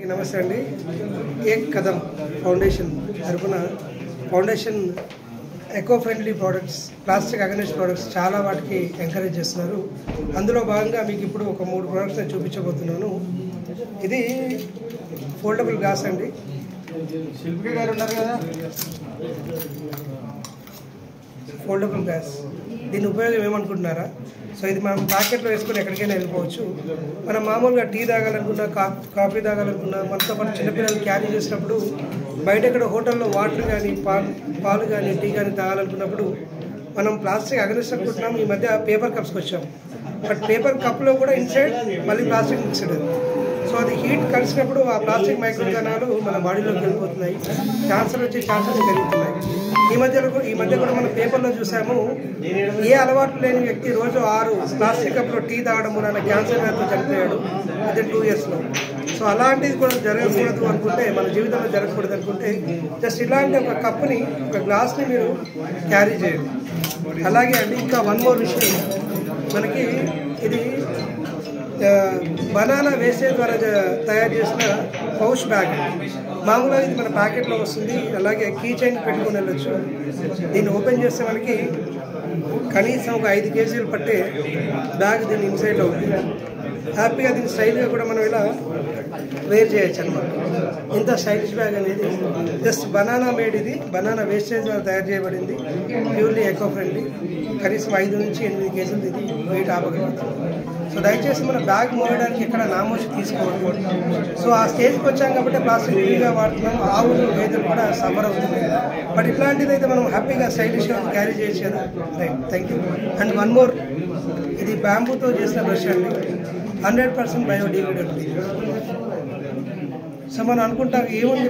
అందరికీ నమస్తే అండి. ఏక్ కదమ్ ఫౌండేషన్ తరపున foundation eco friendly products, plastic against products చాలా వాటికి ఎంకరేజ్ చేస్తున్నారు. అందులో భాగంగా మీకు ఇప్పుడు ఒక 3 ప్రోడక్ట్స్ నేను చూపించబోతున్నాను. ఇది ఫోల్డబుల్ గ్లాస్ అండి. శిల్పి గారు ఉన్నారు కదా, ఫోల్డబుల్ గ్లాస్. దీని ఉపయోగం ఏమనుకుంటున్నారా? సో ఇది మనం ప్యాకెట్లో వేసుకొని ఎక్కడికైనా వెళ్ళిపోవచ్చు. మనం మామూలుగా టీ తాగాలనుకున్నా, కాఫీ తాగాలనుకున్నా, మనతో పాటు చిన్నపిల్లలు క్యారీ చేసినప్పుడు బయట ఎక్కడ హోటల్లో వాటర్ కానీ పాలు కానీ టీ కానీ తాగాలనుకున్నప్పుడు మనం ప్లాస్టిక్ అగనిస్ట్ అనుకుంటున్నాం. ఈ మధ్య పేపర్ కప్స్కి వచ్చాం. బట్ పేపర్ కప్లో కూడా ఇన్సైడ్ మళ్ళీ ప్లాస్టిక్ మిక్స్డ్. సో అది హీట్ కలిసినప్పుడు ఆ ప్లాస్టిక్ మైక్రో కణాలు మన బాడీలోకి వెళ్ళిపోతున్నాయి. క్యాన్సర్ వచ్చే ఛాన్సెస్ పెరుగుతున్నాయి. ఈ మధ్య కూడా మనం పేపర్లో చూసాము, ఏ అలవాటు లేని వ్యక్తి రోజు 6 ప్లాస్టిక్ కప్లో టీ తాగడం వలన క్యాన్సర్ వ్యాధితో చనిపోయాడు వితిన్ 2 yearsలో. సో అలాంటిది కూడా జరగకూడదు అనుకుంటే, మన జీవితంలో జరగకూడదు అనుకుంటే జస్ట్ ఇలాంటి ఒక కప్ని, ఒక గ్లాస్ని మీరు క్యారీ చేయండి. అలాగే అండి, ఇంకా 1 more విషయం, మనకి ఇది బనానా వేస్టేజ్ ద్వారా తయారు చేసిన పౌచ్ బ్యాగ్. మామూలుగా ఇది మన ప్యాకెట్లో వస్తుంది. అలాగే కీ చైన్ పెట్టుకుని వెళ్ళొచ్చు. దీన్ని ఓపెన్ చేస్తే మనకి కనీసం ఒక 5 kgs పట్టే బ్యాగ్ దీని ఇన్సైడ్లో ఉంటుంది. హ్యాపీగా దీని స్టైల్గా కూడా మనం ఇలా వేర్ చేయొచ్చు అనమాట. ఇంత స్టైలిష్ బ్యాగ్ అనేది జస్ట్ బనానా మేడ్. ఇది బనానా వేస్టేజ్ ద్వారా తయారు చేయబడింది. Purely eco friendly. కనీసం 5 నుంచి 8 kgs ఇది వెయిట్ ఆపగలుగుతుంది. సో దయచేసి మన బ్యాగ్ మోయడానికి ఎక్కడ నామోషి తీసుకోవద్దు. సో ఆ స్టేజ్కి వచ్చాం కాబట్టి ప్లాస్టిక్ ఫ్రీగా వాడుతున్నాం. ఆవులు గేదెలు కూడా సఫర్ అవుతుంది. బట్ ఇట్లాంటిది అయితే మనం హ్యాపీగా స్టైలిష్గా క్యారీ చేయొచ్చు కదా. Right, thank you. And 1 more, ఇది బ్యాంబూతో చేసిన బ్రష్ అండి. 100% బయోడిగ్రేడబుల్. సో మనం అనుకుంటాం ఏముంది